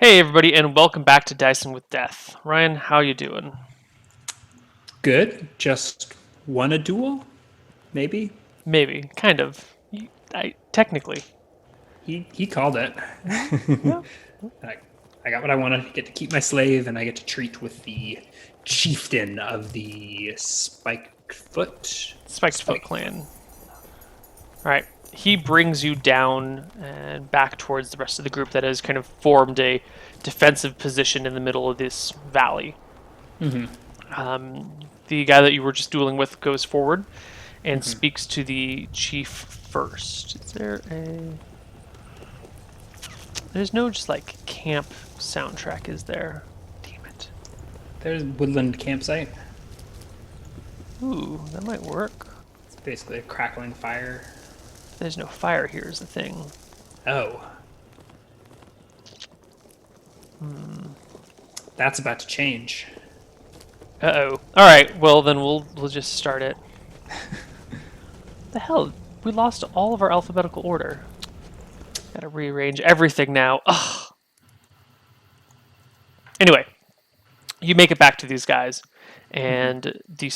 Hey everybody, and welcome back to Dicing with Death. Ryan, how you doing? Good. Just won a duel, maybe. Maybe, kind of. Technically. He called it. Yeah. I, I got what I wanted. I get to keep my slave, and I get to treat with the chieftain of the Spiked Foot Clan. All right. He brings you down and back towards the rest of the group that has kind of formed a defensive position in the middle of this valley. The guy that you were just dueling with goes forward and speaks to the chief first. Is there a? There's no just like camp soundtrack, is there? Damn it. There's woodland campsite. Ooh, that might work. It's basically a crackling fire. There's no fire here is the thing. Oh. That's about to change. Uh-oh. Alright, well then we'll just start it. The hell? We lost all of our alphabetical order. Gotta rearrange everything now. Ugh. Anyway, you make it back to these guys, and the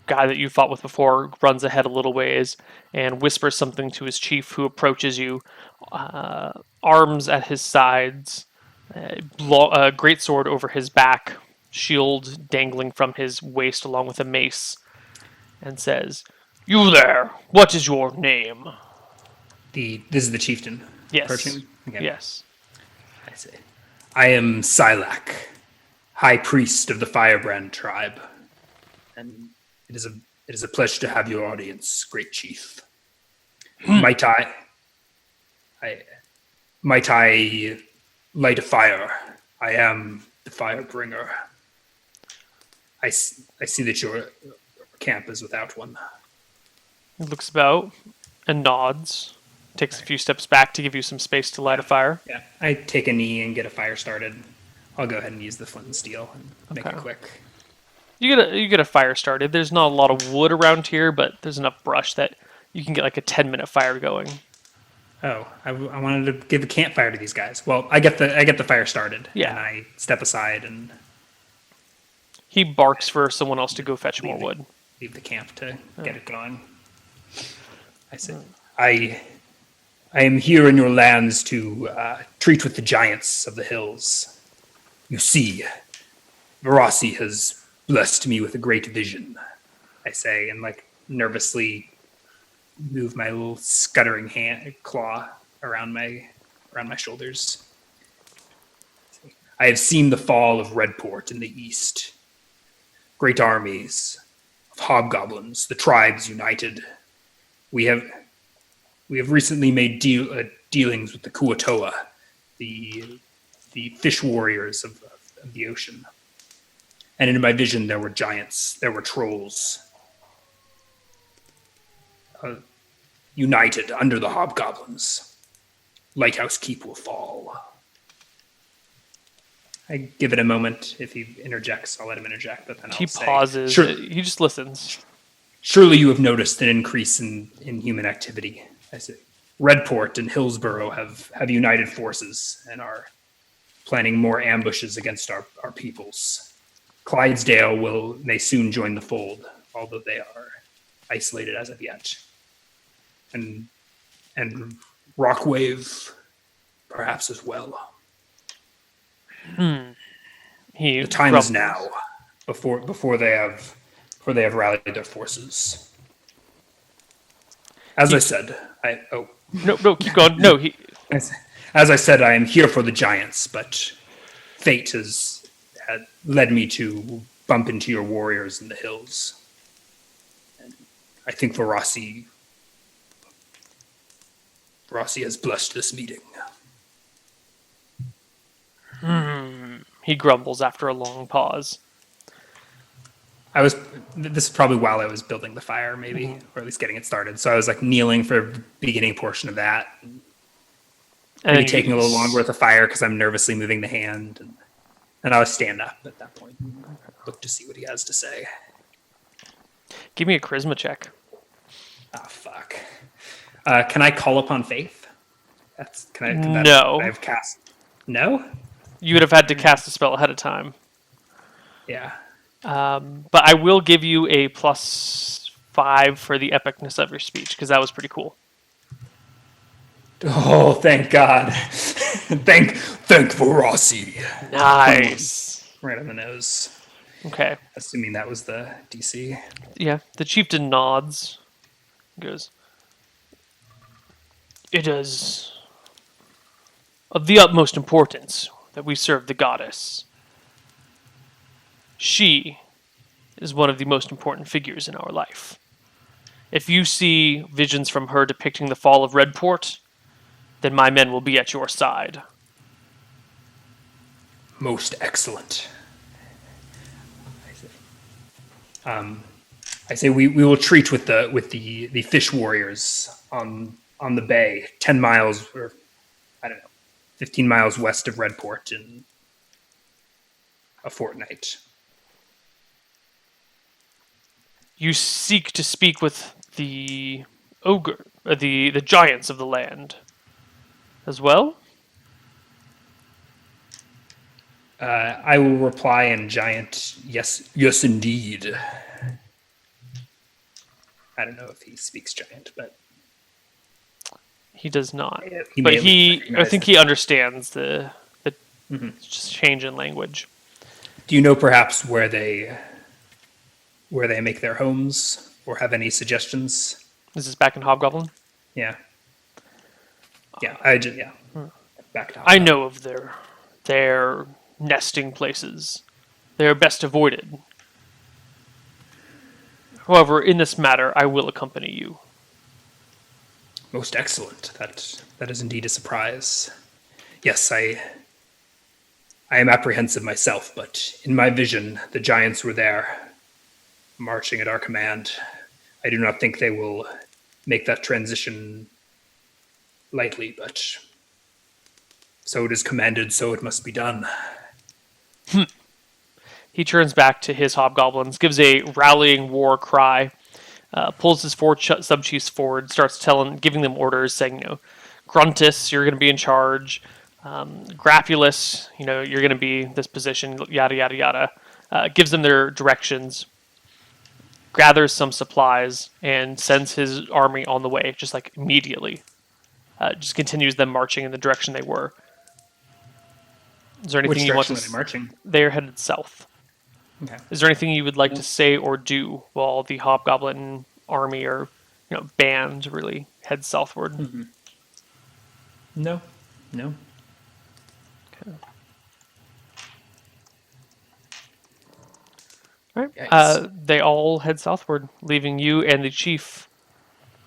guy that you fought with before runs ahead a little ways and whispers something to his chief, who approaches you, arms at his sides, a great sword over his back, shield dangling from his waist along with a mace, and says, "You there, what is your name?" This is the chieftain. Yes. Approaching. Okay. Yes. I say, I am Silak, high priest of the Firebrand tribe, and it is a pleasure to have your audience, great chief. Might I light a fire? I am the fire bringer. I see that your camp is without one. He looks about and nods, takes a few steps back to give you some space to light a fire. Yeah, I take a knee and get a fire started. I'll go ahead and use the flint and steel and make it quick. You get a fire started. There's not a lot of wood around here, but there's enough brush that you can get like a 10-minute fire going. Oh, I wanted to give a campfire to these guys. Well, I get the fire started. Yeah. And I step aside and He barks for someone else to go fetch more wood. leave the camp to get it going. I said, I am here in your lands to treat with the giants of the hills. You see, Verasi has blessed me with a great vision, I say, and like nervously move my little scuttering claw around my shoulders. I have seen the fall of Redport in the east. Great armies of hobgoblins, the tribes united. We have recently made dealings with the Kuatoa, the fish warriors of the ocean. And in my vision, there were giants, there were trolls, united under the hobgoblins. Lighthouse Keep will fall. I give it a moment. If he interjects, I'll let him interject. But then He I'll pauses. Sure, He just listens. surely you have noticed an increase in human activity. I say, Redport and Hillsborough have united forces and are planning more ambushes against our peoples. Clydesdale may soon join the fold, although they are isolated as of yet. And Rockwave, perhaps as well. The time is now, before they have rallied their forces. As I said, No, keep going. No, as I said, I am here for the giants, but fate had led me to bump into your warriors in the hills. And I think Verasi has blessed this meeting. he grumbles after a long pause. This is probably while I was building the fire, maybe, or at least getting it started. So I was like kneeling for the beginning portion of that. Maybe taking a little longer with the fire because I'm nervously moving the hand. And I'll stand up at that point. Look to see what he has to say. Give me a charisma check. Ah, fuck. Can I call upon faith? That's can I? Could that? No. Could I have cast? No. You would have had to cast a spell ahead of time. Yeah. But I will give you a +5 for the epicness of your speech, because that was pretty cool. Oh, thank God. thank Verossi. Nice. Right on the nose. Okay. Assuming that was the DC. Yeah, the chieftain nods. Goes, "It is of the utmost importance that we serve the goddess. She is one of the most important figures in our life. If you see visions from her depicting the fall of Redport, then my men will be at your side." Most excellent. I say we will treat with the fish warriors on the bay, 10 miles or I don't know, 15 miles west of Redport in a fortnight. You seek to speak with the ogre, the giants of the land, as well. I will reply in giant, yes, yes, indeed. I don't know if he speaks giant, but He does not, he but may at least I recognize think it. he understands the just change in language. Do you know perhaps where they make their homes, or have any suggestions? This is back in Hobgoblin. Yeah, yeah, yeah. Back to I know of their nesting places. They are best avoided. However, in this matter, I will accompany you. Most excellent. That is indeed a surprise. Yes, I am apprehensive myself, but in my vision, the giants were there, marching at our command. I do not think they will make that transition lightly, but so it is commanded, so it must be done. He turns back to his hobgoblins, gives a rallying war cry, pulls his four sub-chiefs forward, starts giving them orders, saying, Gruntus, you're going to be in charge. Grapulus, you're going to be this position, yada, yada, yada. Gives them their directions, gathers some supplies, and sends his army on the way, just like immediately. Just continues them marching in the direction they were. Is there anything Which you want direction to? are they marching? They're headed south. Okay. Is there anything you would like to say or do while the Hobgoblin army or band really heads southward? No, no. Okay. All right. Yikes. They all head southward, leaving you and the chief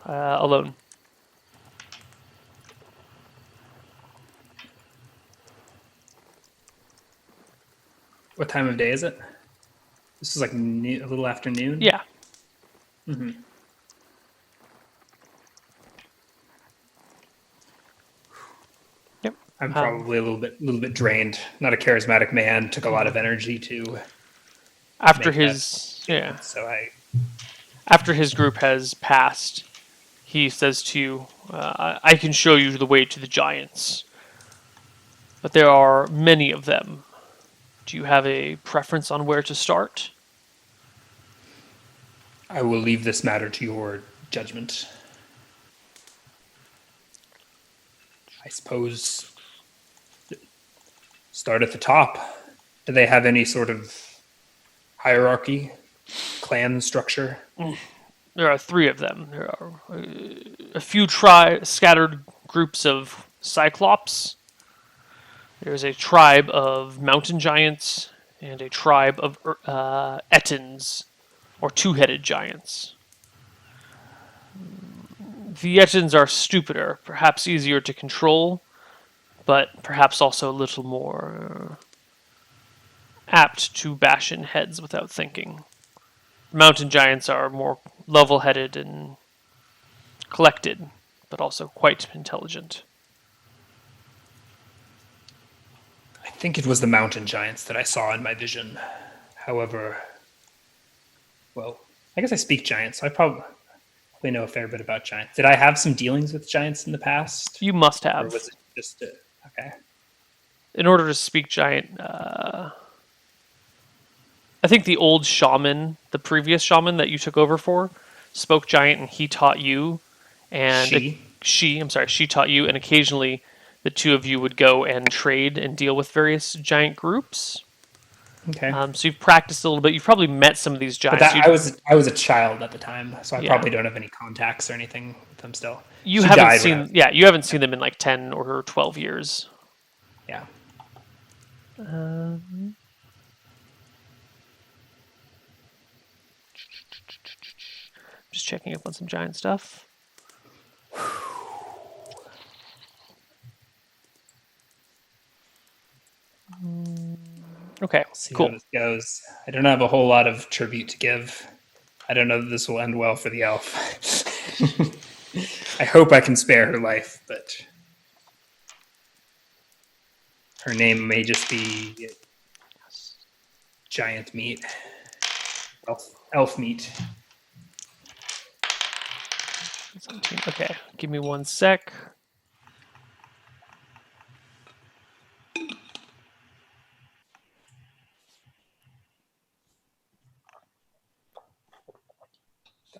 alone. What time of day is it? This is like a little after noon. Yeah. Yep. I'm probably a little bit drained. Not a charismatic man. Took a lot of energy to After make his yeah, So after his group has passed, he says to you, "I can show you the way to the giants, but there are many of them. Do you have a preference on where to start?" I will leave this matter to your judgment. I suppose start at the top. Do they have any sort of hierarchy, clan structure? There are 3 of them. There are a few scattered groups of Cyclops. There's a tribe of mountain giants and a tribe of Ettins, or two-headed giants. The Ettins are stupider, perhaps easier to control, but perhaps also a little more apt to bash in heads without thinking. Mountain giants are more level-headed and collected, but also quite intelligent. I think it was the mountain giants that I saw in my vision. However, well, I guess I speak giant, so I probably definitely know a fair bit about giants. Did I have some dealings with giants in the past? You must Or have. was it just okay? In order to speak giant, I think the old shaman, the previous shaman that you took over for, spoke giant, and he taught you. And she taught you, and occasionally the two of you would go and trade and deal with various giant groups. Okay. So you've practiced a little bit. You've probably met some of these But giants. I was a child at the time, so I Yeah. probably don't have any contacts or anything with them still. You She haven't died when I seen, was- yeah, you haven't seen them in like 10 or 12 years. yeah. Just checking up on some giant stuff. Okay, See cool. how this goes. I don't have a whole lot of tribute to give. I don't know that this will end well for the elf. I hope I can spare her life, but her name may just be giant meat. Elf meat. Okay, give me 1 sec.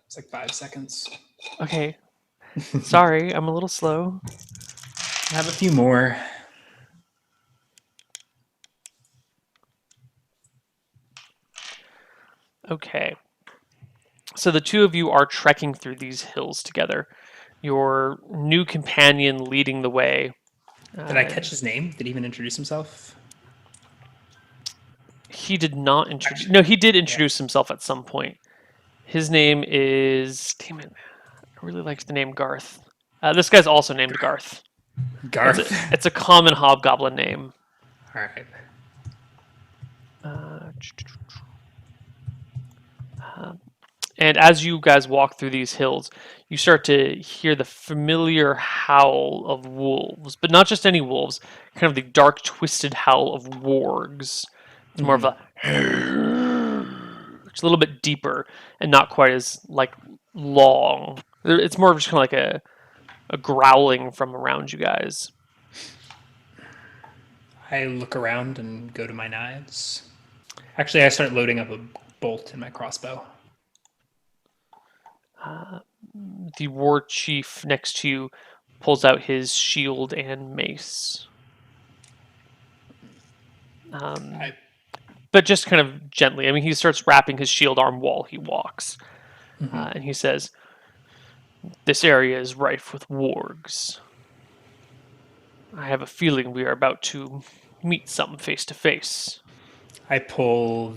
It's like 5 seconds. Okay, sorry, I'm a little slow. I have a few more. Okay. So the two of you are trekking through these hills together. Your new companion leading the way. Did I catch his name? Did he even introduce himself? He did not introduce. No, he did introduce himself at some point. His name is. Damn it! I really liked the name Garth. This guy's also named Garth. Garth. It's a common hobgoblin name. All right. And as you guys walk through these hills, you start to hear the familiar howl of wolves, but not just any wolves, kind of the dark, twisted howl of wargs. It's more of a. It's a little bit deeper and not quite as like long. It's more of just kind of like a growling from around you guys. I look around and go to my knives. Actually, I start loading up a bolt in my crossbow. The war chief next to you pulls out his shield and mace. But just kind of gently. I mean, he starts wrapping his shield arm while he walks. And he says, "This area is rife with wargs. I have a feeling we are about to meet some face to face. I pull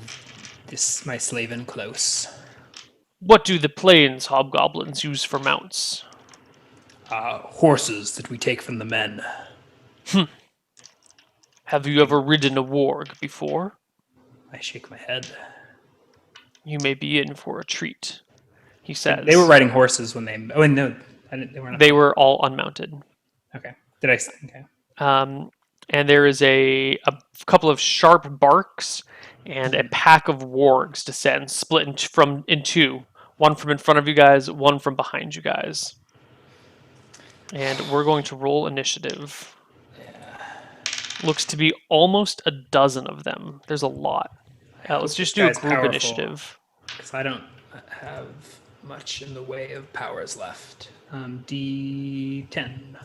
my slave in close. What do the plains hobgoblins use for mounts?" Horses that we take from the men. "Have you ever ridden a warg before? I shake my head. You may be in for a treat," he says. They were riding horses when they. Oh, and no, they weren't. They were all unmounted. Okay. Did I? Okay. And there is a couple of sharp barks, and a pack of wargs descend, split in two. One from in front of you guys, one from behind you guys. And we're going to roll initiative. Looks to be almost a dozen of them. There's a lot. Let's just do a group initiative. Because I don't have much in the way of powers left. D10.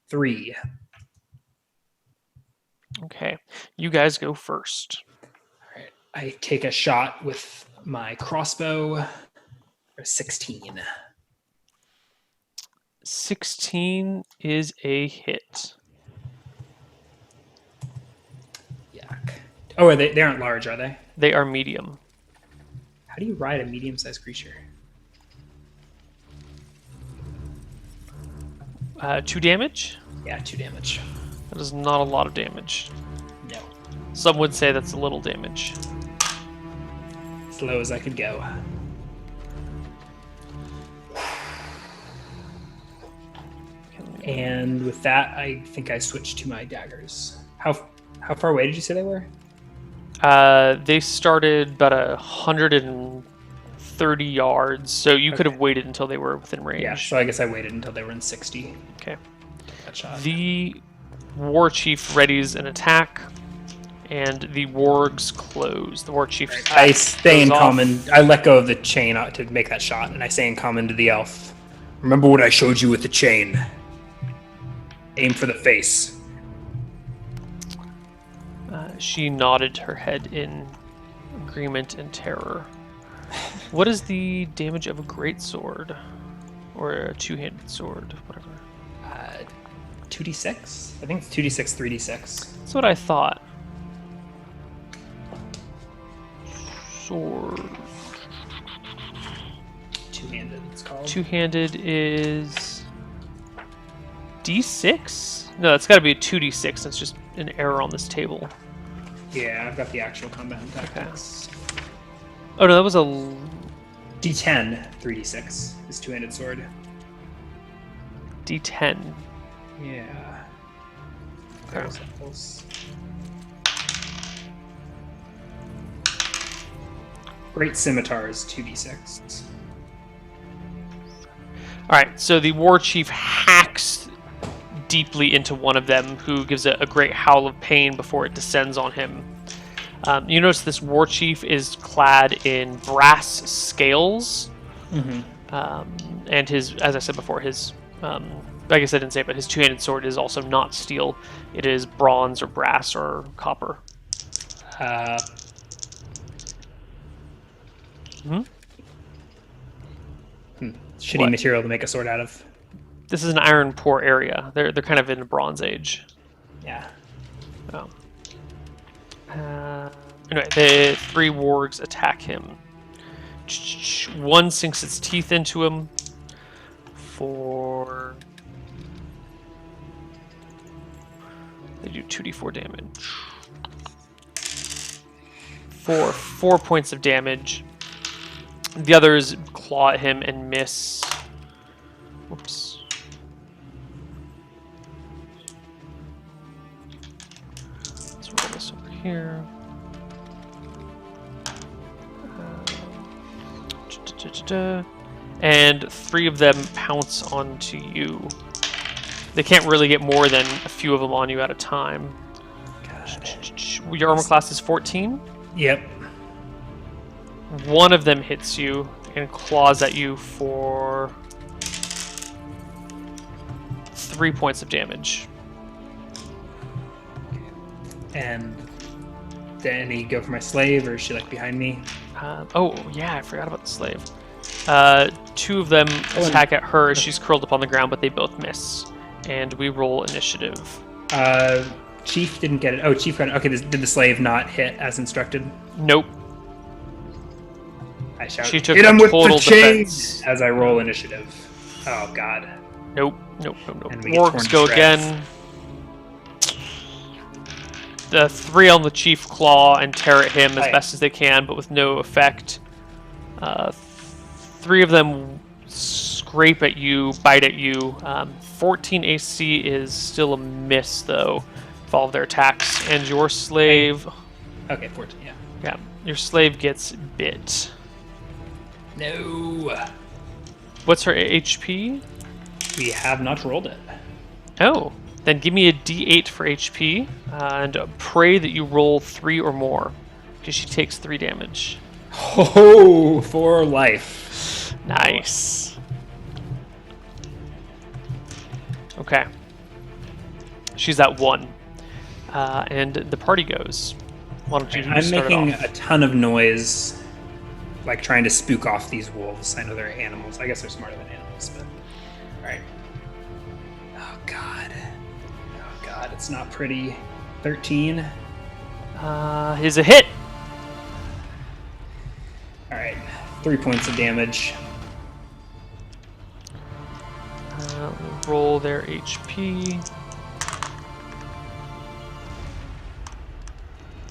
3. Okay. You guys go first. All right. I take a shot with my crossbow. 16. 16 is a hit. Yuck. Oh, they aren't large, are they? They are medium. How do you ride a medium-sized creature? 2 damage? Yeah, 2 damage. That is not a lot of damage. No. Some would say that's a little damage. As low as I could go. And with that, I think I switched to my daggers. How far away did you say they were? They started about 150 30 yards, so you could have Okay. waited until they were within range. Yeah, so I guess I waited until they were in 60. Okay. That shot. The war chief readies an attack, and the wargs close. The war chief. I stay in goes off. common. I let go of the chain to make that shot, and I say in common to the elf, "Remember what I showed you with the chain. Aim for the face." She nodded her head in agreement and terror. What is the damage of a greatsword? Or a two-handed sword, whatever. 2d6? I think it's 2d6, 3d6. That's what I thought. Sword. Two-handed, it's called. Two-handed is D6? No, that's got to be a 2d6. That's just an error on this table. Yeah, I've got the actual combat tactics. Oh no, that was a D10, 3d6 is two-handed sword. D10. Yeah. There's those. Great scimitar is 2d6. All right, so the war chief hacks deeply into one of them, who gives a great howl of pain before it descends on him. You notice this war chief is clad in brass scales, and his, as I said before, his, I guess I didn't say it, but his two-handed sword is also not steel. It is bronze or brass or copper. Shitty What? material to make a sword out of. This is an iron poor area. They're kind of in the Bronze Age. Yeah. Oh. Anyway, the three wargs attack him. One sinks its teeth into him for... They do 2d4 damage. For 4 points of damage. The others claw at him and miss. Whoops. Let's roll this over here. And 3 of them pounce onto you. They can't really get more than a few of them on you at a time. Your armor class is 14. Yep. One of them hits you and claws at you for 3 points of damage. And then he go for my slave, or is she like behind me? Oh, yeah, I forgot about the slave. 2 of them attack at her as she's curled up on the ground, but they both miss. And we roll initiative. Chief didn't get it. Oh, Chief got it. Okay, did the slave not hit as instructed? Nope. I shout, She took hit a him with total the chain! defense. As I roll initiative. Oh, God. Nope. And we get torn Wargs to go shreds. again. The 3 on the chief claw and tear at him as Aye. best as they can, but with no effect. 3 of them scrape at you, bite at you. 14 AC is still a miss, though, with all of their attacks. And your slave... Okay, 14, yeah. Yeah, your slave gets bit. No. What's her HP? We have not rolled it. Oh, then give me a D8 for HP, and pray that you roll 3 or more, because she takes 3 damage. Oh, for life. Nice. Okay. She's at 1, and the party goes. Why don't you I'm start it making off? a ton of noise, like trying to spook off these wolves. I know they're animals. I guess they're smarter than animals, but... Alright. Oh, God. Oh, God, it's not pretty. 13. Is a hit. Alright. 3 points of damage. Roll their HP.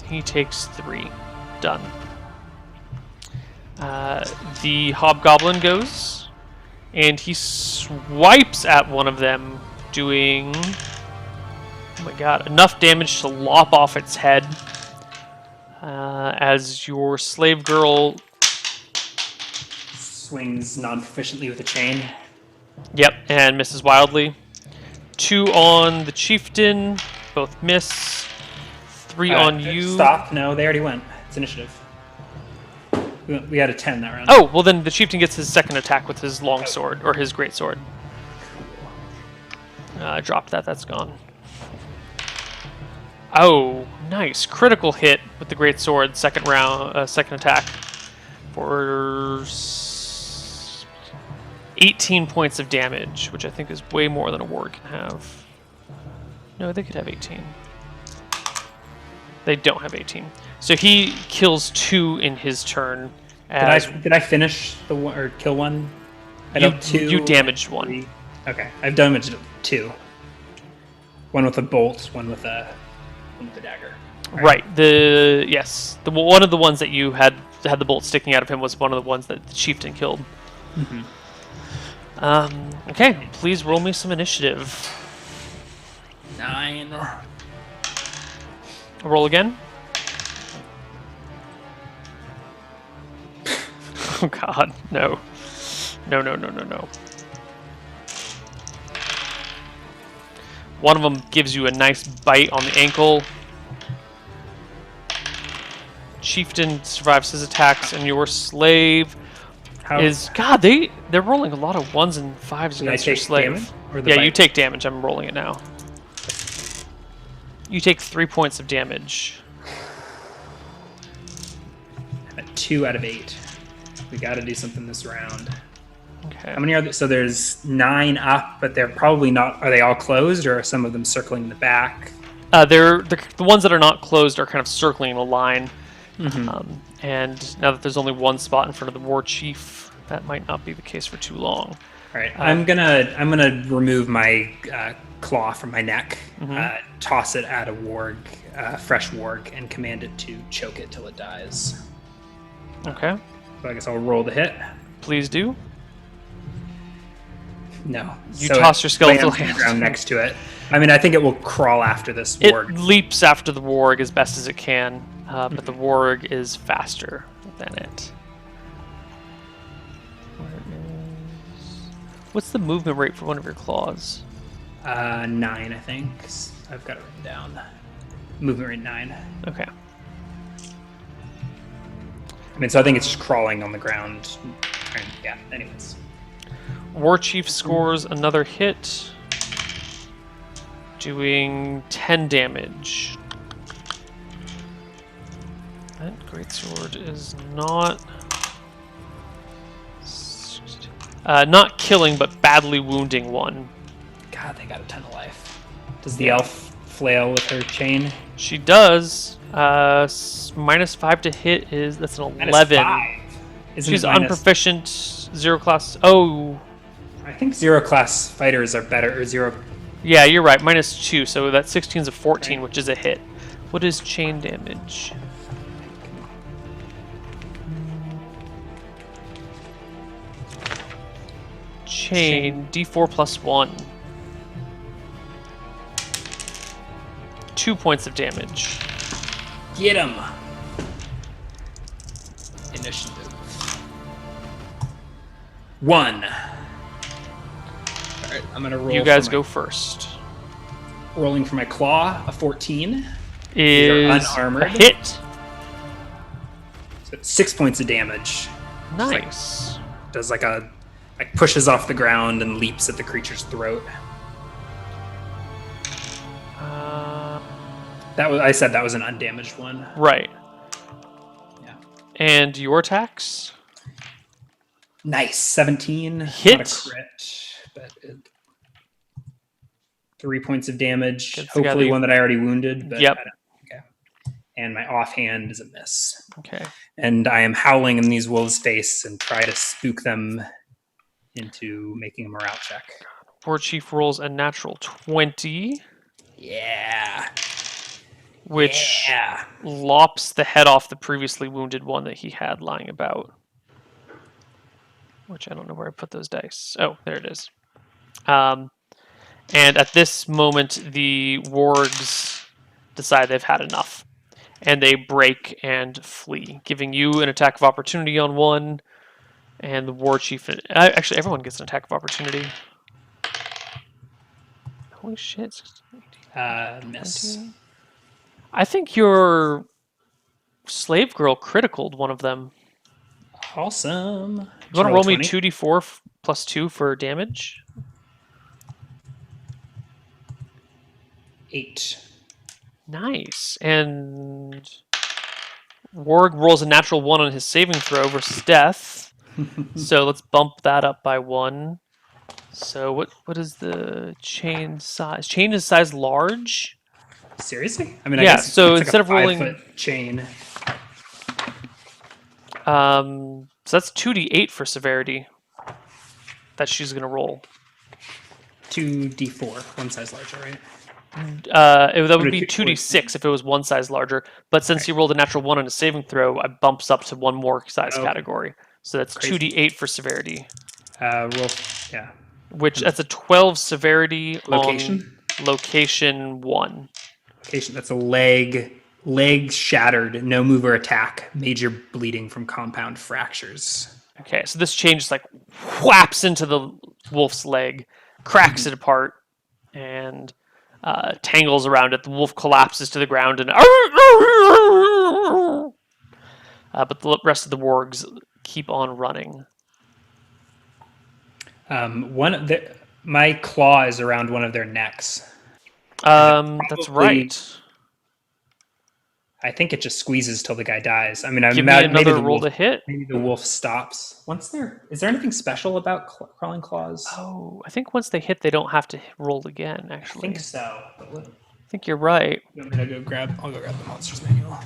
He takes 3. Done. The hobgoblin goes, and he swipes at one of them, doing, oh my god, enough damage to lop off its head. As your slave girl swings non-proficiently with a chain. Yep, and misses wildly. 2 on the chieftain, both miss. 3 on you. Stop. No, they already went. It's initiative. We had a 10 that round. Oh, well then the chieftain gets his second attack with his long sword, or his great sword. I dropped that, that's gone. Oh, nice. Critical hit with the great sword, second round, second attack. For 18 points of damage, which I think is way more than a ward can have. No, they could have 18. They don't have 18. So he kills 2 in his turn. Did I finish the one or kill one? I You, don't 2. you damaged 1. 3. Okay, I've damaged 2. One with a bolt, one with a dagger. Right. Yes. One of the ones that you had the bolt sticking out of him was one of the ones that the chieftain killed. Okay. Please roll me some initiative. 9. Roll again. Oh God, no. No. One of them gives you a nice bite on the ankle. Chieftain survives his attacks, and your slave is... God, they're rolling a lot of 1s and 5s against your slave. Damage, or the Yeah, bite? you take damage. I'm rolling it now. You take 3 points of damage. I'm at 2 out of 8. We got to do something this round. Okay. How many are there? So there's 9 up, but they're probably not. Are they all closed, or are some of them circling the back? They're the ones that are not closed are kind of circling a line. And now that there's only 1 spot in front of the war chief, that might not be the case for too long. All right, I'm gonna remove my claw from my neck, toss it at a warg, fresh warg, and command it to choke it till it dies. Okay. So I guess I'll roll the hit. Please do. No. You toss your skeletal lands on the hand. ground next to it. I mean, I think it will crawl after this It warg. leaps after the warg as best as it can, but the warg is faster than it. What's the movement rate for one of your claws? 9, I think. I've got it written down. Movement rate 9. Okay. I mean, so I think it's just crawling on the ground. Yeah. Anyways. War Chief scores another hit, doing 10 damage. That greatsword is not killing, but badly wounding one. God, they got a ton of life. Does the elf flail with her chain? She does. -5 to hit that's an 11. -5. Isn't She's it minus- unproficient. 0 class. Oh, I think 0 class fighters are better, or 0. yeah, you're right. -2, so that 16 is a 14, which is a hit. What is chain damage? Chain D4 plus 1. 2 points of damage. Get him. Initiative. 1. All right, I'm gonna roll. You guys for go first. rolling for my claw. A 14. Is unarmored. a hit. So it's 6 points of damage. Nice. Does like pushes off the ground and leaps at the creature's throat. I said that was an undamaged one. Right. Yeah. And your attacks? Nice. 17. Hit. Not a crit, but 3 points of damage. That's the guy Hopefully that you- one that I already wounded. But Yep. Okay. And my offhand is a miss. Okay. And I am howling in these wolves' face and try to spook them into making a morale check. War Chief rolls a natural 20, Yeah. which Yeah. lops the head off the previously wounded one that he had lying about. Which I don't know where I put those dice. Oh, there it is. And at this moment, the wargs decide they've had enough. And they break and flee, giving you an attack of opportunity on one, And the war chief. Actually, everyone gets an attack of opportunity. Holy shit. Miss. I think your slave girl criticaled one of them. Awesome. You want to roll me 2d4 plus 2 for damage? 8. Nice. And Warg rolls a natural 1 on his saving throw versus death. So let's bump that up by 1. So what is the chain size? Chain is size large? Seriously? I mean, I Yeah, guess so it's instead of like a rolling 5-foot chain. so that's 2d8 for severity that she's going to roll. 2d4, one size larger, right? That would be Or- 2d6 if it was one size larger. But since he rolled a natural 1 on a saving throw, it bumps up to one more size Okay. category. So that's Crazy. 2d8 for severity. Roll, yeah. Which that's a 12 severity Location? on location 1. Location, that's a leg shattered, no move or attack, major bleeding from compound fractures. Okay, so this chain just like whaps into the wolf's leg, cracks it apart, and tangles around it. The wolf collapses to the ground and but the rest of the wargs keep on running. My claw is around one of their necks. That's right. I think it just squeezes till the guy dies. I mean, I'm Give me another roll to hit. Maybe the wolf stops. Is there anything special about crawling claws? Oh, I think once they hit, they don't have to roll again. Actually, I think so. I think you're right. I'll go grab the monster's manual.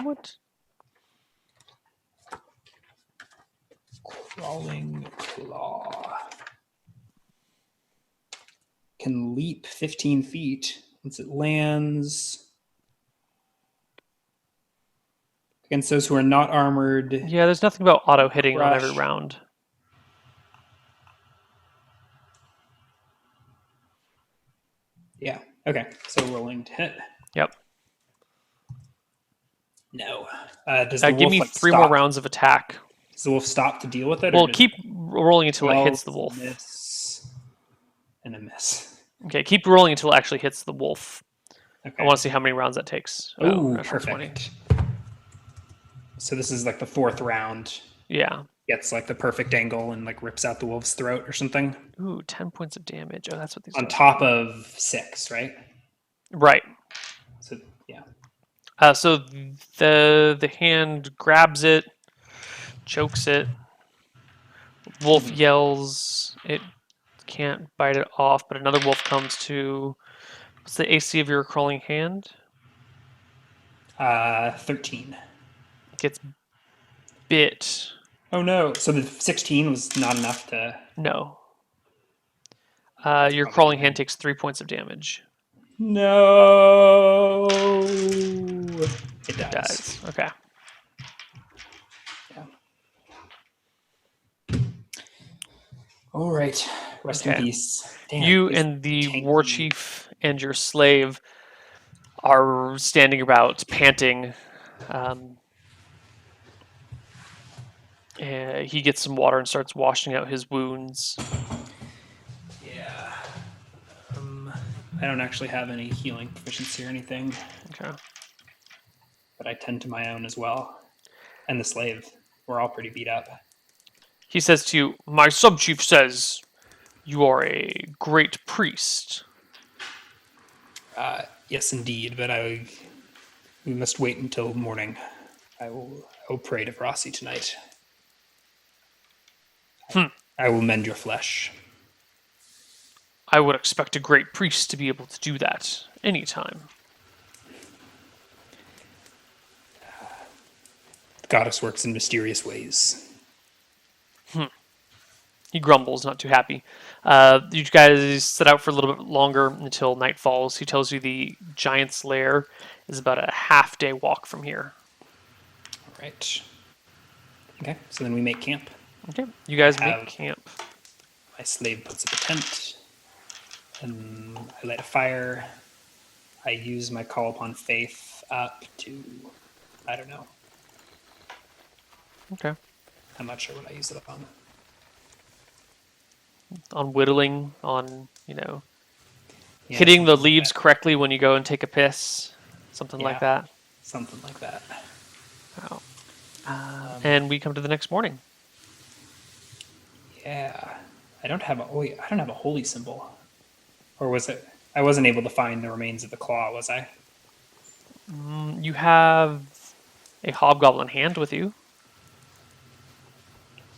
What? Crawling claw. Can leap 15 feet once it lands. Against those who are not armored. Yeah, there's nothing about auto hitting on every Rush. round. Yeah. Okay. So rolling to hit. Yep. No. Does the wolf give me 3 more rounds of attack. Does the wolf stop to deal with it? Well, keep rolling until it hits the wolf. Miss and a miss. Okay, keep rolling until it actually hits the wolf. Okay. I want to see how many rounds that takes. Oh, natural perfect. So this is like the 4th round. Yeah. Gets like the perfect angle and like rips out the wolf's throat or something. Ooh, 10 points of damage. Oh, that's what these On are. top of 6, right? Right. So yeah. So the hand grabs it, chokes it. Wolf yells. It can't bite it off, but another wolf comes to. What's the AC of your crawling hand? 13. Gets bit. Oh no! So the 16 was not enough to. No. Your crawling hand takes 3 points of damage. No. It does. Okay. Yeah. All right. Rest in peace. Damn, you and the war chief and your slave are standing about, panting. He gets some water and starts washing out his wounds. Yeah. I don't actually have any healing proficiency or anything. Okay. But I tend to my own as well. And the slave. We're all pretty beat up. He says to you, "My sub-chief says you are a great priest." Yes, indeed. But we must wait until morning. I will pray to Vrasi tonight. I will mend your flesh. I would expect a great priest to be able to do that anytime. The goddess works in mysterious ways. He grumbles, not too happy. You guys sit out for a little bit longer until night falls. He tells you the giant's lair is about a half-day walk from here. All right. Okay, so then we make camp. Okay, you guys make Have camp. my slave puts up a tent, and I light a fire. I use my call upon faith up to, I don't know. Okay. I'm not sure what I use it on. On whittling, on, Yeah, hitting the something like leaves that. correctly when you go and take a piss. Something like Yeah, that. something like that. Oh. And we come to the next morning. Yeah, I don't have a. Oh, wait, I don't have a holy symbol, or was it? I wasn't able to find the remains of the claw, was I? You have a hobgoblin hand with you.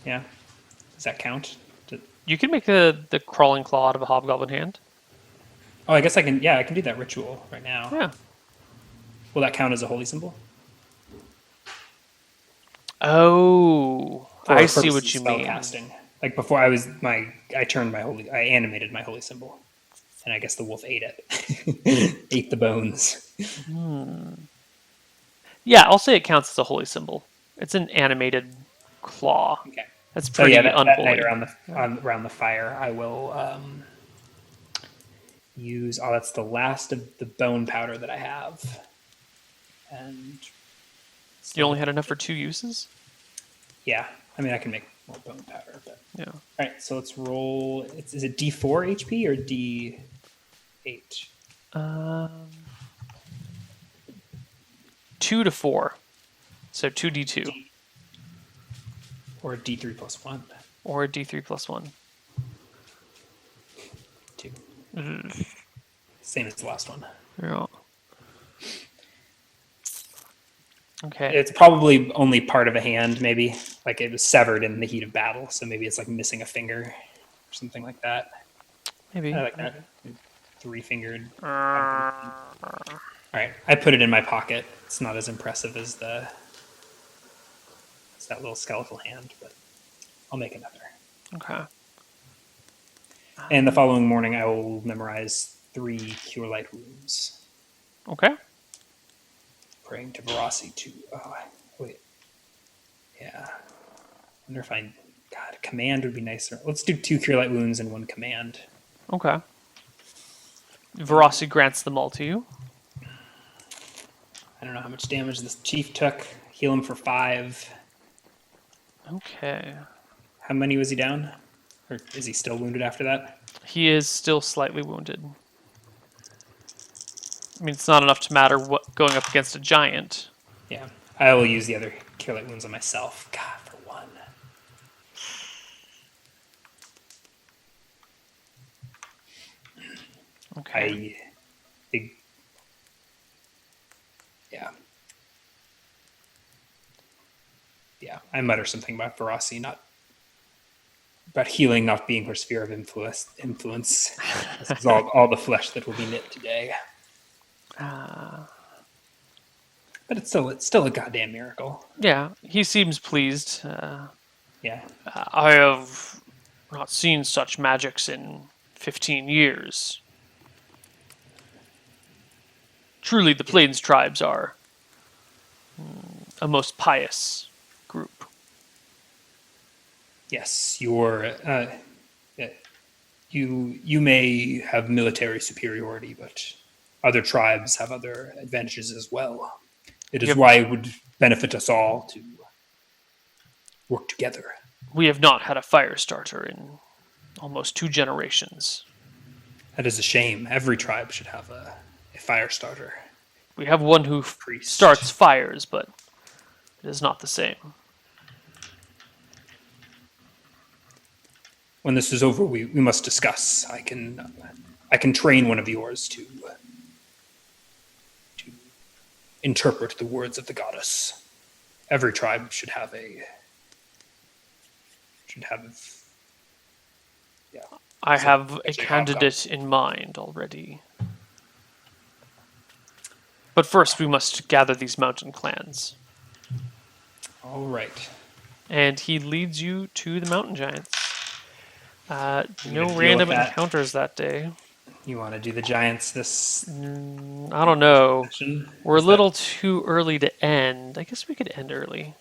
Yeah. Does that count? You can make the crawling claw out of a hobgoblin hand. Oh, I guess I can. Yeah, I can do that ritual right now. Yeah. Will that count as a holy symbol? Oh, For I see purposes what of you spell mean. casting. Like before, I animated my holy symbol, and I guess the wolf ate it, ate the bones. Yeah, I'll say it counts as a holy symbol. It's an animated claw. Okay. That's So yeah, pretty that night unholy. around the fire, I will use. Oh, that's the last of the bone powder that I have, and You only had enough for 2 uses? yeah, I mean I can make more bone powder, but Yeah. all right. So let's roll. Is it D4 HP or D8? Um, 2 to 4. So 2d2. Or D3 plus 1. Or d3 plus 1. 2. Same as the last one. Yeah. Okay. It's probably only part of a hand, maybe. Like it was severed in the heat of battle, so maybe it's like missing a finger or something like that. Maybe. I like that. 3-fingered. All right, I put it in my pocket. It's not as impressive as that little skeletal hand, but I'll make another. Okay. And the following morning, I will memorize 3 Cure Light runes, Okay. praying to Verasi to. Oh, wait. Yeah. I wonder if I. God, command would be nicer. Let's do 2 Cure Light wounds and 1 command. Okay. Verasi grants them all to you. I don't know how much damage this chief took. Heal him for 5. Okay. How many was he down? Or is he still wounded after that? He is still slightly wounded. I mean, it's not enough to matter what going up against a giant. Yeah. I will use the other Cure Light wounds on myself. God, for 1. Okay. Yeah. Yeah, I mutter something about Verasi, not about healing not being her sphere of influence. This is all the flesh that will be knit today. But it's still a goddamn miracle. Yeah, he seems pleased. Yeah. I have not seen such magics in 15 years. Truly, the Plains tribes are a most pious group. Yes, you may have military superiority, but other tribes have other advantages as well. It is Yep. why it would benefit us all to work together. We have not had a fire starter in almost 2 generations. That is a shame. Every tribe should have a fire starter. We have one who Priest. starts fires, but it is not the same. When this is over, we must discuss. I can train one of yours to interpret the words of the goddess. Every tribe should have yeah. I So, have a actually, candidate in mind already. But first, we must gather these mountain clans. All right. And he leads you to the mountain giants. gonna No deal random with that. encounters that day. You want to do the giants this I don't know. session? We're a Is that- little too early to end. I guess we could end early.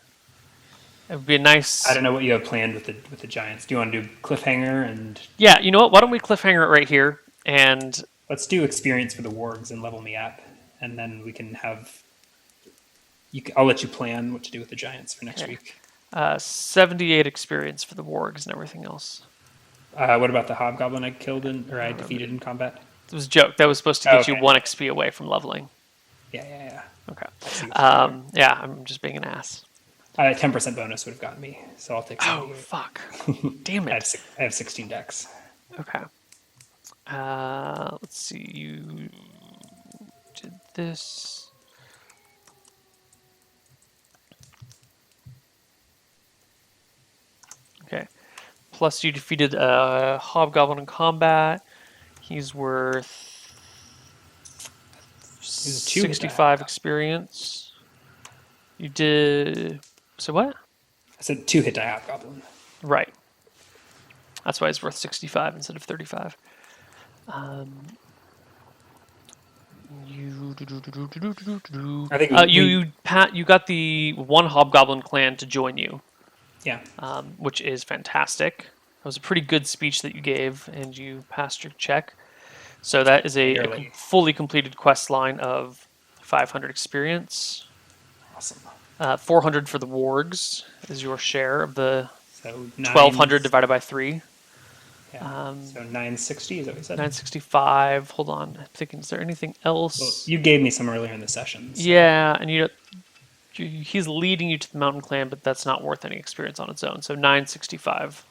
It would be a I nice. don't know what you have planned with the giants. Do you want to do cliffhanger and Yeah, you know what? Why don't we cliffhanger it right here? And let's do experience for the wargs and level me up, and then we can have. I'll let you plan what to do with the giants for next okay, week. 78 experience for the wargs and everything else. What about the hobgoblin I killed or I defeated in combat? It was a joke. That was supposed to Oh, get you okay. 1 XP away from leveling. Yeah. Okay. I see what you're doing Yeah, I'm just being an ass. there. 10% bonus would have gotten me, so I'll take Oh 78. fuck! Damn I have, it. I have 16 decks. Okay. Let's see. You did this. Okay. Plus, you defeated a hobgoblin in combat. He's worth He's a two-hit 65 experience. You did. So what? I said 2-hit die hobgoblin. Right. That's why it's worth 65 instead of 35. I think you got the one hobgoblin clan to join you, yeah. which is fantastic. That was a pretty good speech that you gave, and you passed your check. So that is a Barely. fully completed quest line of 500 experience. Awesome. 400 for the wargs is your share of the So 1200 divided by 3. Yeah. So 960 is that what you said? 965. Hold on. I'm thinking, is there anything else? Well, you gave me some earlier in the session. So. Yeah, and he's leading you to the mountain clan, but that's not worth any experience on its own. So 965.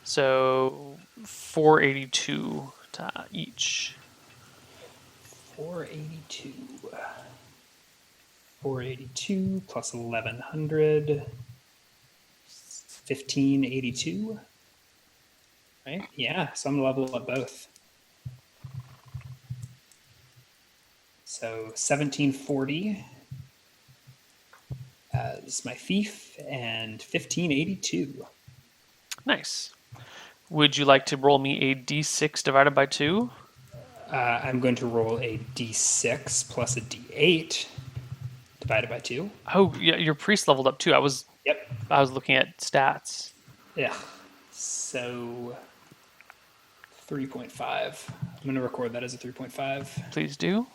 So 482 to each. 482. 482 plus 1100. 1582. Right? Yeah, so I'm gonna level up both. So 1740 as my fief and 1582. Nice. Would you like to roll me a d6 divided by 2? I'm going to roll a d6 plus a d8 divided by 2. Oh, yeah, your priest leveled up too. I was Yep. looking at stats. Yeah. So 3.5. I'm going to record that as a 3.5. Please do.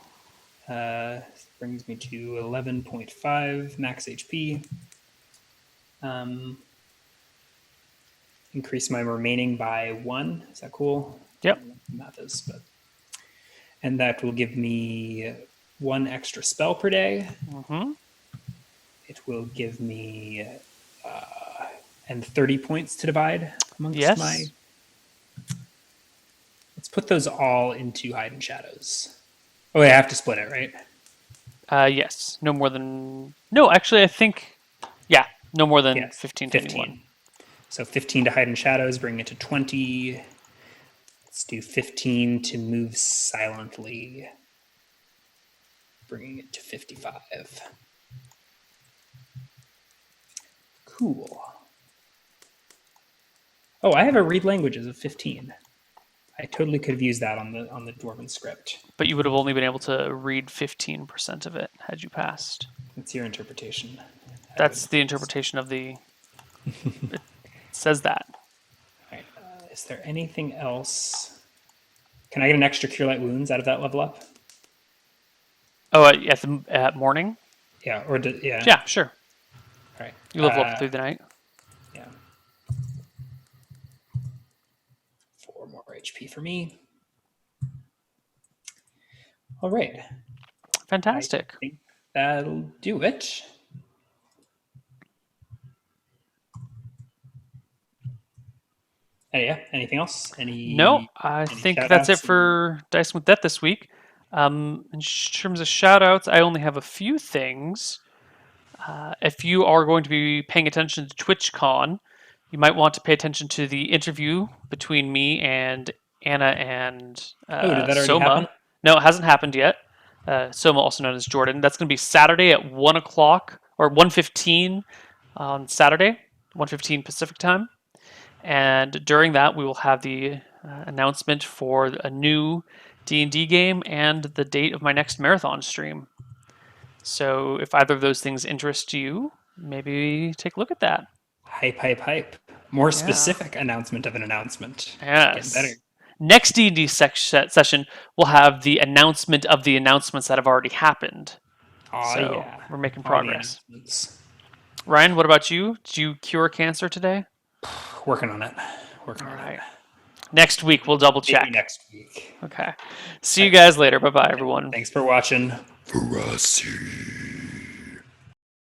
Brings me to 11.5 max HP. Increase my remaining by 1. Is that cool? Yep. I don't know what the math is, but and that will give me 1 extra spell per day. Mm-hmm. It will give me and 30 points to divide amongst Yes. my. Let's put those all into hide and shadows. Oh, wait, I have to split it, right? Yes. No more than. No, actually, I think. Yeah, no more than Yes, 15 to anyone. 15. So 15 to hide and shadows, bring it to 20. Let's do 15 to move silently, bringing it to 55. Cool. Oh, I have a read languages of 15. I totally could have used that on the Dwarven script. But you would have only been able to read 15% of it had you passed. It's your interpretation. That's the interpretation of the. It says that. All right. Is there anything else? Can I get an extra Cure Light Wounds out of that level up? Oh, at morning? Yeah. Yeah. Yeah, sure. All right. You level up through the night. Yeah. 4 more HP for me. All right. Fantastic. I think that'll do it. Yeah. Anything else? No, I think that's shout-outs? it for Dice with Death this week. In terms of shout-outs, I only have a few things. If you are going to be paying attention to TwitchCon, you might want to pay attention to the interview between me and Anna and Oh, did that already Soma. happen? No, it hasn't happened yet. Soma, also known as Jordan. That's going to be Saturday at 1 o'clock or 1:15 on Saturday, 1:15 Pacific time. And during that, we will have the announcement for a new D&D game and the date of my next marathon stream. So if either of those things interest you, maybe take a look at that. Hype, hype, hype. More Yeah. specific announcement of an announcement. Getting better. Yes. Next D&D session, we'll have the announcement of the announcements that have already happened. Oh, So yeah. we're making All the progress. announcements. Ryan, what about you? Did you cure cancer today? Working on it. Working All on right. it. Next week, we'll double check. Maybe next week. Okay. See you guys later. Bye-bye, everyone. Thanks for watching. Veracity.